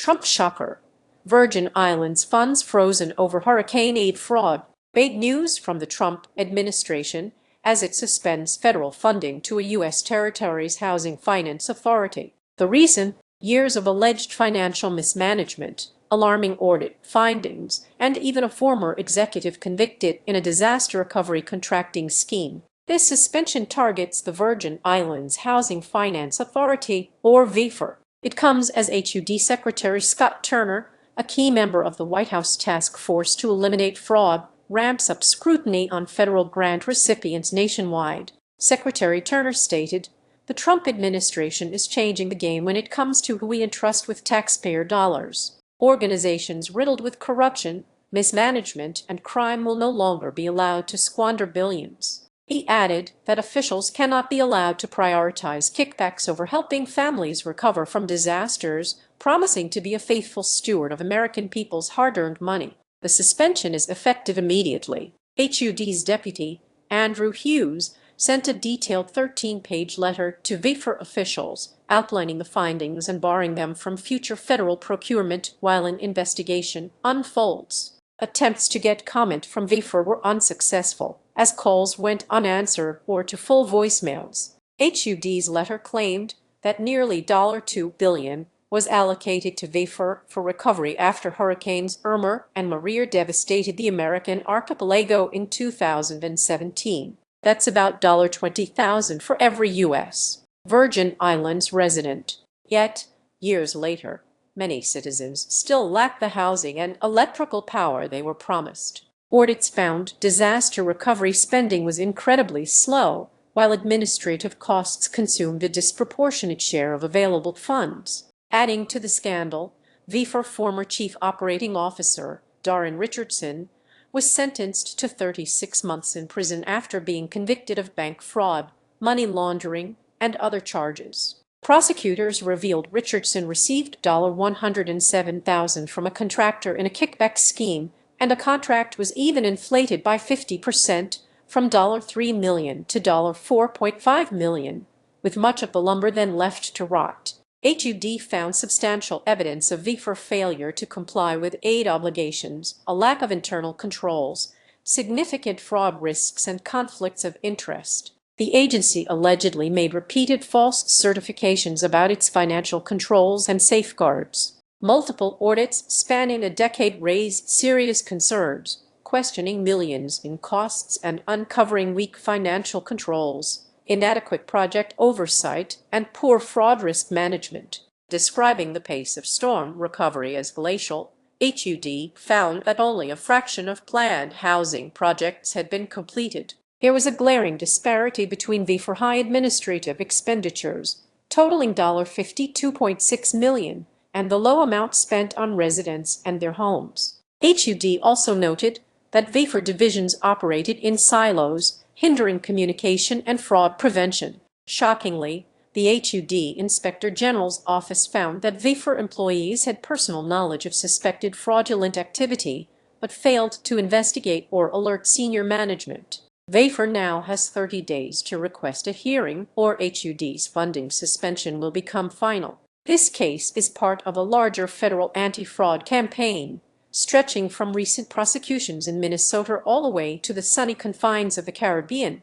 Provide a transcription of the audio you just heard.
Trump shocker. Virgin Islands funds frozen over hurricane aid fraud. Big news from the Trump administration as it suspends federal funding to a U.S. territory's Housing Finance Authority. The reason? Years of alleged financial mismanagement, alarming audit findings, and even a former executive convicted in a disaster recovery contracting scheme. This suspension targets the Virgin Islands Housing Finance Authority, or VIHFA. It comes as HUD Secretary Scott Turner, a key member of the White House task force to eliminate fraud, ramps up scrutiny on federal grant recipients nationwide. Secretary Turner stated, "The Trump administration is changing the game when it comes to who we entrust with taxpayer dollars. Organizations riddled with corruption, mismanagement, and crime will no longer be allowed to squander billions." He added that officials cannot be allowed to prioritize kickbacks over helping families recover from disasters, promising to be a faithful steward of American people's hard-earned money. The suspension is effective immediately. HUD's deputy, Andrew Hughes, sent a detailed 13-page letter to VIHFA officials outlining the findings and barring them from future federal procurement while an investigation unfolds. Attempts to get comment from VIHFA were unsuccessful, as calls went unanswered or to full voicemails. HUD's letter claimed that nearly $2 billion was allocated to VIHFA for recovery after Hurricanes Irma and Maria devastated the American archipelago in 2017. That's about $20,000 for every U.S. Virgin Islands resident. Yet, years later, many citizens still lack the housing and electrical power they were promised. Audits found disaster recovery spending was incredibly slow, while administrative costs consumed a disproportionate share of available funds. Adding to the scandal, VIHFA former Chief Operating Officer, Darren Richardson, was sentenced to 36 months in prison after being convicted of bank fraud, money laundering, and other charges. Prosecutors revealed Richardson received $107,000 from a contractor in a kickback scheme, and a contract was even inflated by 50% from $3 million to $4.5 million, with much of the lumber then left to rot. HUD found substantial evidence of VIHFA failure to comply with aid obligations, a lack of internal controls, significant fraud risks, and conflicts of interest. The agency allegedly made repeated false certifications about its financial controls and safeguards. Multiple audits spanning a decade raised serious concerns, questioning millions in costs and uncovering weak financial controls, inadequate project oversight, and poor fraud risk management. Describing the pace of storm recovery as glacial, HUD found that only a fraction of planned housing projects had been completed. There was a glaring disparity between VIHFA high administrative expenditures, totaling $52.6 million, and the low amount spent on residents and their homes. HUD also noted that VIHFA divisions operated in silos, hindering communication and fraud prevention. Shockingly, the HUD Inspector General's office found that VIHFA employees had personal knowledge of suspected fraudulent activity, but failed to investigate or alert senior management. VIHFA now has 30 days to request a hearing, or HUD's funding suspension will become final. This case is part of a larger federal anti-fraud campaign, stretching from recent prosecutions in Minnesota all the way to the sunny confines of the Caribbean.